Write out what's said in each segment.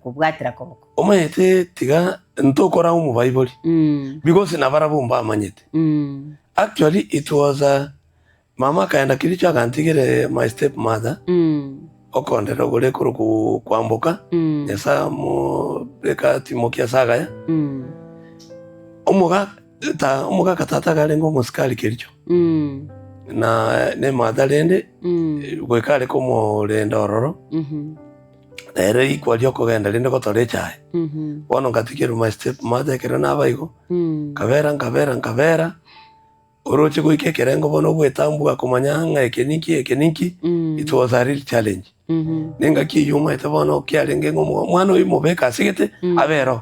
kubwatira koboko omaete tiga ntokora mu Bible because nabara bomba amanyete actually it was mama kaenda kilicho akantigire my step mother okondera gore kuru kwambuka yasa mu reka timokia sagaya omuga katata gale ngo musikali kilicho na ne madalende gwekale ko mo lenda ororo ere ikwali okogenda lende gotore chae bono ngatikiru my step mother kera nabaigo kavera oroche goike kerengo bono bwetambuga kumanya ekeniki it was a real challenge nenga kiyuma itabono kyalenge ngo mwana uyu mubeka sigete abero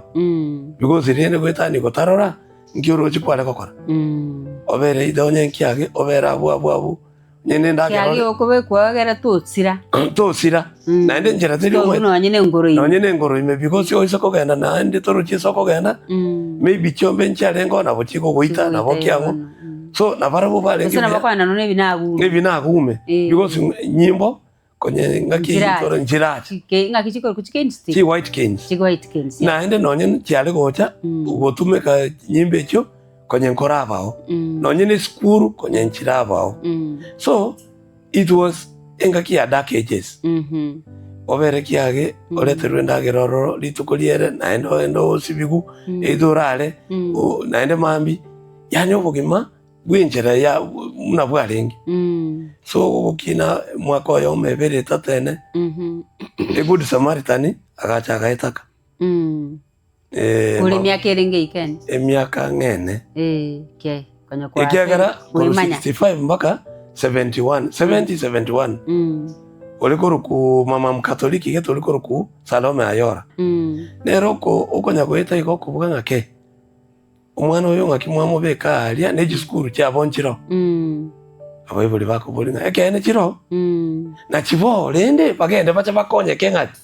because rene gwetani gotarora ngioroche kwale kokora obere idonye nkiage obera abu nyene ndagero kyage okobe kwagera tosira na ende njera teri umwe no nyene ngoro ime because yo isoko genda na ende toruchi soko genda maybe chombe nchalengo na bochiko goita na bokiango so na barabu bale ngina bakwana no nebinagume because nyimbo konye ngaki toro njirachi ngakichiko kuchikendi chi white canes na ende nonye chiale gocha ugotumeka nyimbe cho konye nkorabao nonye ne skuru konye nchirabao so it was engaki ya dark ages obere kiage oleterwe ndageroro litukoliere na endo sibigu edorale na ende mambi yanyo bugima gwinjira ya muna bwarengi so ukina mwako yo mebere tatene a good Samaritan agacha gaitaka ule miaka erenge ikani miaka ngene ke kanya kwa ikiagara 65 mpaka 71 olikoro ku mama mkatoliki geto olikoro ku Salome Ayora nero ko okonya goita iko kubuga ngake umwana uyo ngakimwamo beka alia neji skuru cyabonchiro abayibuli bakubulinga ekene chiro na chibo lende bagende bacha bakonye kengati